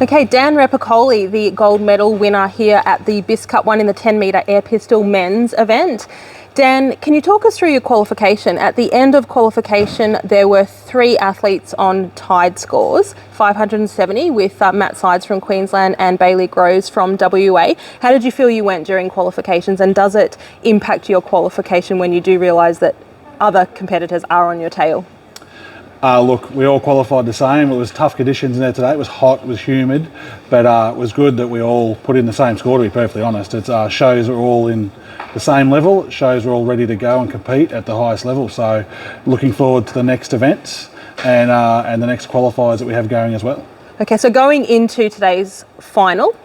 Okay, Dan Repacholi, the gold medal winner here at the BISC Cup 1 in the 10 metre air pistol men's event. Dan, can you talk us through your qualification? At the end of qualification, there were 3 athletes on tied scores, 570 with Matt Sides from Queensland and Bailey Groves from WA. How did you feel you went during qualifications, and does it impact your qualification when you do realise that other competitors are on your tail? Look, we all qualified the same. It was tough conditions in there today. It was hot, it was humid, but it was good that we all put in the same score, to be perfectly honest. It shows we're all in the same level. It shows we're all ready to go and compete at the highest level. So looking forward to the next events and the next qualifiers that we have going as well. Okay, so going into today's final,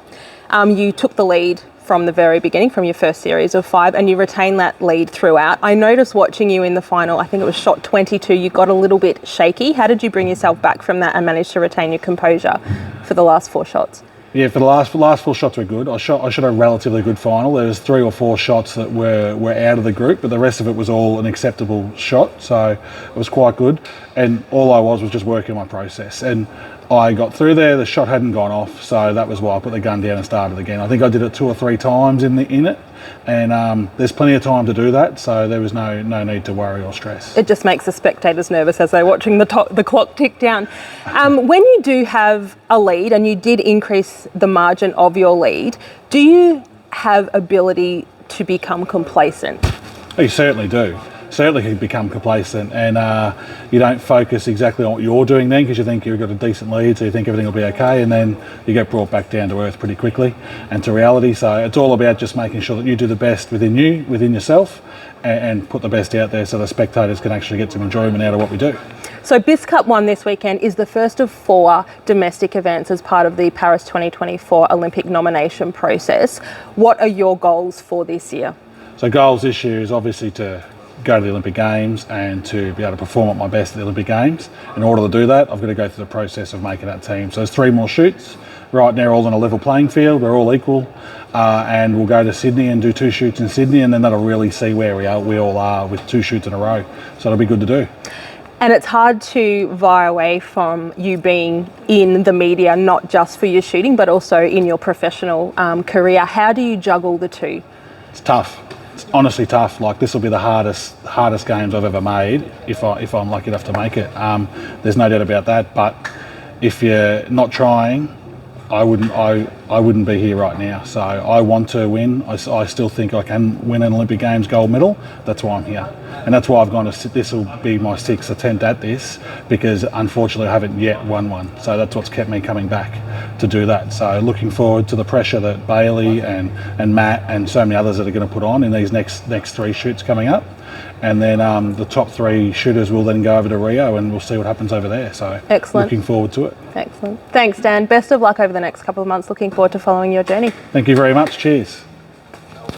you took the lead from the very beginning, from your first series of 5, and you retained that lead throughout. I noticed watching you in the final, I think it was shot 22, you got a little bit shaky. How did you bring yourself back from that and manage to retain your composure for the last 4 shots? Yeah, for the last 4 shots were good. I shot a relatively good final. There was 3 or 4 shots that were out of the group, but the rest of it was all an acceptable shot, so it was quite good. And all I was just working my process. And I got through there, the shot hadn't gone off, so that was why I put the gun down and started again. I think I did it 2 or 3 times in it, and there's plenty of time to do that, so there was no need to worry or stress. It just makes the spectators nervous as they're watching the clock tick down. When you do have a lead, and you did increase the margin of your lead, do you have ability to become complacent? You certainly do. Certainly can become complacent, and you don't focus exactly on what you're doing then, because you think you've got a decent lead, so you think everything will be okay, and then you get brought back down to earth pretty quickly and to reality. So it's all about just making sure that you do the best within yourself, and put the best out there so the spectators can actually get some enjoyment out of what we do. So BISC Cup 1 this weekend is the first of 4 domestic events as part of the Paris 2024 Olympic nomination process. What are your goals for this year? So goals this year is obviously to go to the Olympic Games and to be able to perform at my best at the Olympic Games. In order to do that, I've got to go through the process of making that team. So there's 3 more shoots. Right now, all on a level playing field. We're all equal, and we'll go to Sydney and do 2 shoots in Sydney, and then that'll really see where we all are with 2 shoots in a row. So it'll be good to do. And it's hard to vie away from you being in the media, not just for your shooting, but also in your professional career. How do you juggle the 2? It's tough. It's honestly tough. Like, this will be the hardest games I've ever made if I'm lucky enough to make it. There's no doubt about that. But if you're not trying, I wouldn't be here right now. So I want to win. I still think I can win an Olympic Games gold medal. That's why I'm here, and that's why I've gone to. This will be my 6th attempt at this, because unfortunately I haven't yet won one. So that's what's kept me coming back to do that. So looking forward to the pressure that Bailey and Matt and so many others that are going to put on in these next 3 shoots coming up. And then the top 3 shooters will then go over to Rio, and we'll see what happens over there. So excellent. Looking forward to it. Excellent. Thanks, Dan. Best of luck over the next couple of months. Looking forward to following your journey. Thank you very much. Cheers.